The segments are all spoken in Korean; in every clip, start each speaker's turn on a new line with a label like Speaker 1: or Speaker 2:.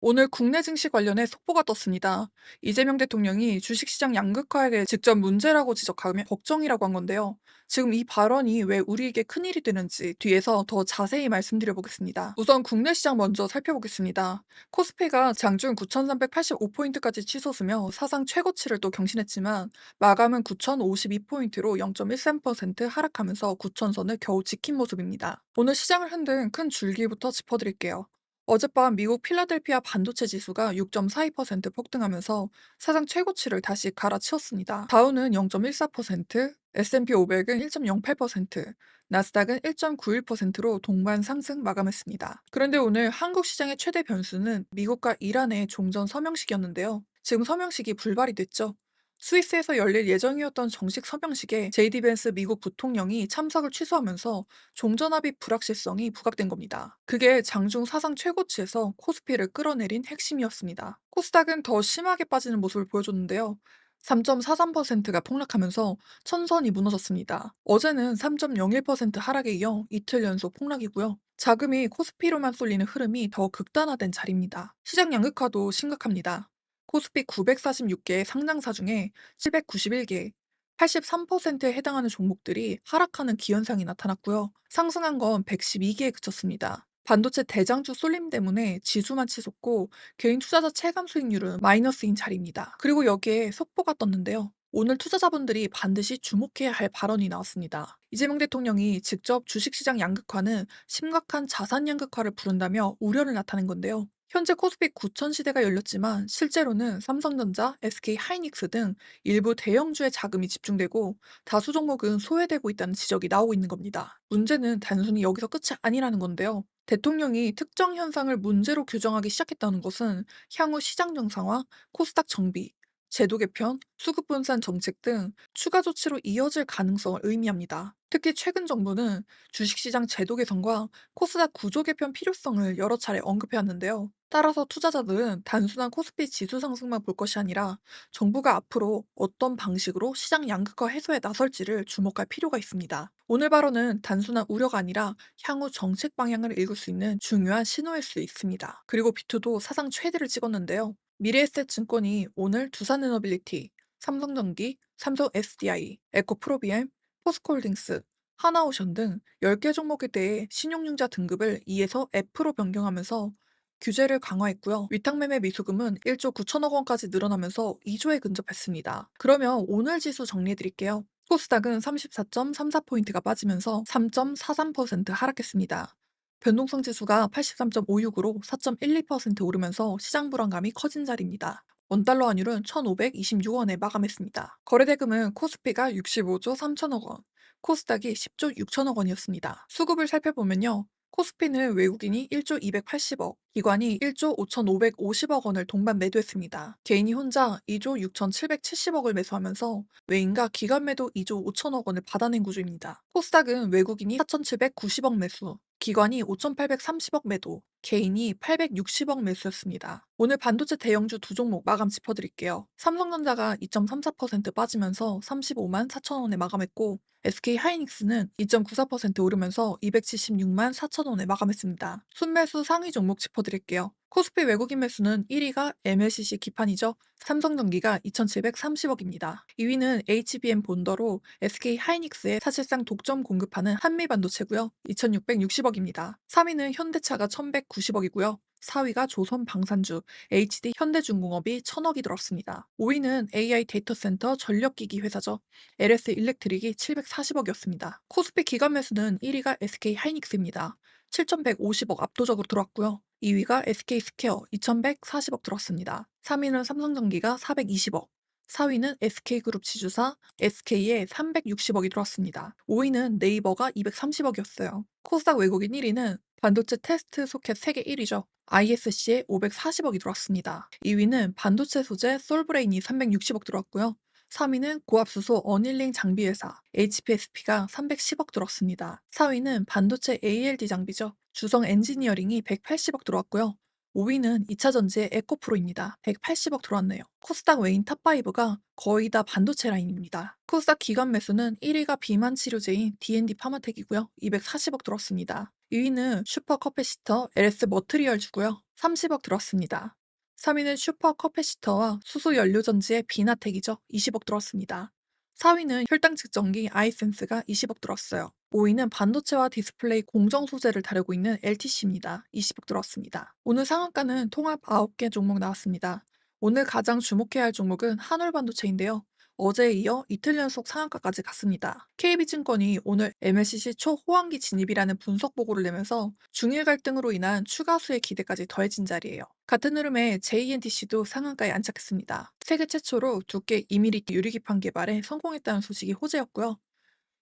Speaker 1: 오늘 국내 증시 관련해 속보가 떴습니다. 이재명 대통령이 주식시장 양극화에 대해 직접 문제라고 지적하며 걱정이라고 한 건데요. 지금 이 발언이 왜 우리에게 큰일이 되는지 뒤에서 더 자세히 말씀드려보겠습니다. 우선 국내 시장 먼저 살펴보겠습니다. 코스피가 장중 9,385포인트까지 치솟으며 사상 최고치를 또 경신했지만 마감은 9,052포인트로 0.13% 하락하면서 9,000선을 겨우 지킨 모습입니다. 오늘 시장을 흔든 큰 줄기부터 짚어드릴게요. 어젯밤 미국 필라델피아 반도체 지수가 6.42% 폭등하면서 사상 최고치를 다시 갈아치웠습니다. 다우는 0.14%, S&P 500은 1.08%, 나스닥은 1.91%로 동반 상승 마감했습니다. 그런데 오늘 한국 시장의 최대 변수는 미국과 이란의 종전 서명식이었는데요. 지금 서명식이 불발이 됐죠. 스위스에서 열릴 예정이었던 정식 서명식에 제이디 벤스 미국 부통령이 참석을 취소하면서 종전합의 불확실성이 부각된 겁니다. 그게 장중 사상 최고치에서 코스피를 끌어내린 핵심이었습니다. 코스닥은 더 심하게 빠지는 모습을 보여줬는데요. 3.43%가 폭락하면서 천선이 무너졌습니다. 어제는 3.01% 하락에 이어 이틀 연속 폭락이고요. 자금이 코스피로만 쏠리는 흐름이 더 극단화된 자리입니다. 시장 양극화도 심각합니다. 코스피 946개의 상장사 중에 791개, 83%에 해당하는 종목들이 하락하는 기현상이 나타났고요. 상승한 건 112개에 그쳤습니다. 반도체 대장주 쏠림 때문에 지수만 치솟고 개인 투자자 체감 수익률은 마이너스인 자리입니다. 그리고 여기에 속보가 떴는데요. 오늘 투자자분들이 반드시 주목해야 할 발언이 나왔습니다. 이재명 대통령이 직접 주식시장 양극화는 심각한 자산 양극화를 부른다며 우려를 나타낸 건데요. 현재 코스피 9천 시대가 열렸지만 실제로는 삼성전자, SK 하이닉스 등 일부 대형주의 자금이 집중되고 다수 종목은 소외되고 있다는 지적이 나오고 있는 겁니다. 문제는 단순히 여기서 끝이 아니라는 건데요. 대통령이 특정 현상을 문제로 규정하기 시작했다는 것은 향후 시장 정상화, 코스닥 정비, 제도 개편, 수급 분산 정책 등 추가 조치로 이어질 가능성을 의미합니다. 특히 최근 정부는 주식시장 제도 개선과 코스닥 구조 개편 필요성을 여러 차례 언급해왔는데요. 따라서 투자자들은 단순한 코스피 지수 상승만 볼 것이 아니라 정부가 앞으로 어떤 방식으로 시장 양극화 해소에 나설지를 주목할 필요가 있습니다. 오늘 발언은 단순한 우려가 아니라 향후 정책 방향을 읽을 수 있는 중요한 신호일 수 있습니다. 그리고 비투도 사상 최대를 찍었는데요. 미래에셋증권이 오늘 두산에너빌리티, 삼성전기, 삼성 SDI, 에코프로비엠, 포스코홀딩스, 하나오션 등 10개 종목에 대해 신용융자 등급을 E에서 F로 변경하면서 규제를 강화했고요. 위탁매매 미수금은 1조 9천억 원까지 늘어나면서 2조에 근접했습니다. 그러면 오늘 지수 정리해드릴게요. 코스닥은 34.34포인트가 빠지면서 3.43% 하락했습니다. 변동성 지수가 83.56으로 4.12% 오르면서 시장 불안감이 커진 자리입니다. 원달러 환율은 1,526원에 마감했습니다. 거래대금은 코스피가 65조 3천억 원, 코스닥이 10조 6천억 원이었습니다. 수급을 살펴보면요. 코스피는 외국인이 1조 280억, 기관이 1조 5,550억 원을 동반 매도했습니다. 개인이 혼자 2조 6,770억을 매수하면서 외인과 기관 매도 2조 5천억 원을 받아낸 구조입니다. 코스닥은 외국인이 4,790억 매수, 기관이 5,830억 매도, 개인이 860억 매수였습니다. 오늘 반도체 대형주 두 종목 마감 짚어드릴게요. 삼성전자가 2.34% 빠지면서 35만 4천 원에 마감했고 SK 하이닉스는 2.94% 오르면서 276만 4천 원에 마감했습니다. 순매수 상위 종목 짚어드릴게요. 코스피 외국인 매수는 1위가 MLCC 기판이죠. 삼성전기가 2,730억입니다. 2위는 HBM 본더로 SK 하이닉스에 사실상 독점 공급하는 한미반도체고요. 2,660억입니다. 3위는 현대차가 1,190억이고요. 4위가 조선방산주, HD 현대중공업이 1,000억이 들었습니다. 5위는 AI 데이터센터 전력기기 회사죠. LS 일렉트릭이 740억이었습니다. 코스피 기관 매수는 1위가 SK 하이닉스입니다. 7,150억 압도적으로 들어왔고요. 2위가 SK스퀘어 2,140억 들었습니다. 3위는 삼성전기가 420억, 4위는 SK그룹 지주사 SK에 360억이 들어왔습니다. 5위는 네이버가 230억이었어요. 코스닥 외국인 1위는 반도체 테스트 소켓 세계 1위죠. ISC에 540억이 들어왔습니다. 2위는 반도체 소재 솔브레인이 360억 들어왔고요. 3위는 고압수소 어닐링 장비회사 HPSP가 310억 들었습니다. 4위는 반도체 ALD 장비죠. 주성 엔지니어링이 180억 들어왔고요. 5위는 2차전지의 에코프로입니다. 180억 들어왔네요. 코스닥 외인 탑5가 거의 다 반도체 라인입니다. 코스닥 기관 매수는 1위가 비만 치료제인 D&D 파마텍이고요. 240억 들었습니다. 2위는 슈퍼커패시터 LS 머트리얼주고요. 30억 들었습니다. 3위는 슈퍼 커패시터와 수소 연료전지의 비나텍이죠. 20억 들었습니다. 4위는 혈당 측정기 아이센스가 20억 들었어요. 5위는 반도체와 디스플레이 공정 소재를 다루고 있는 LTC입니다. 20억 들었습니다. 오늘 상한가는 통합 9개 종목 나왔습니다. 오늘 가장 주목해야 할 종목은 한울반도체인데요. 어제에 이어 이틀 연속 상한가까지 갔습니다. KB증권이 오늘 MLCC 초호황기 진입이라는 분석 보고를 내면서 중일 갈등으로 인한 추가 수혜 기대까지 더해진 자리예요. 같은 흐름에 JNTC도 상한가에 안착했습니다. 세계 최초로 두께 2mm 유리기판 개발에 성공했다는 소식이 호재였고요.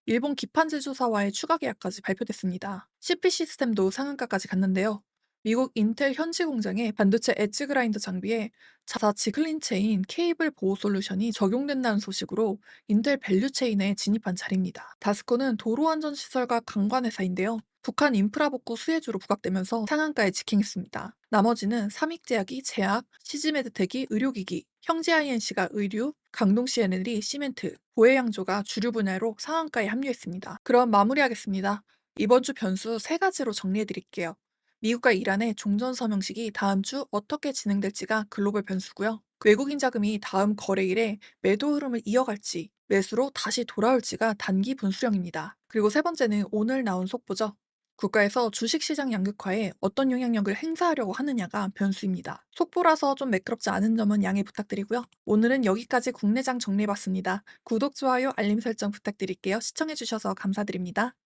Speaker 1: 일본 기판 제조사와의 추가 계약까지 발표됐습니다. CP 시스템도 상한가까지 갔는데요. 미국 인텔 현지 공장의 반도체 엣지 그라인더 장비에 자사치 클린체인 케이블 보호 솔루션이 적용된다는 소식으로 인텔 밸류체인에 진입한 자리입니다. 다스코는 도로안전시설과 관광회사인데요. 북한 인프라 복구 수혜주로 부각되면서 상한가에 직행했습니다. 나머지는 삼익제약이 제약, 시즈메드텍이 의료기기, 형제 INC가 의류, 강동 CNL이 시멘트, 보혜양조가 주류 분야로 상한가에 합류했습니다. 그럼 마무리하겠습니다. 이번 주 변수 세 가지로 정리해 드릴게요. 미국과 이란의 종전 서명식이 다음 주 어떻게 진행될지가 글로벌 변수고요. 외국인 자금이 다음 거래일에 매도 흐름을 이어갈지, 매수로 다시 돌아올지가 단기 분수령입니다. 그리고 세 번째는 오늘 나온 속보죠. 국가에서 주식시장 양극화에 어떤 영향력을 행사하려고 하느냐가 변수입니다. 속보라서 좀 매끄럽지 않은 점은 양해 부탁드리고요. 오늘은 여기까지 국내장 정리해봤습니다. 구독, 좋아요, 알림 설정 부탁드릴게요. 시청해주셔서 감사드립니다.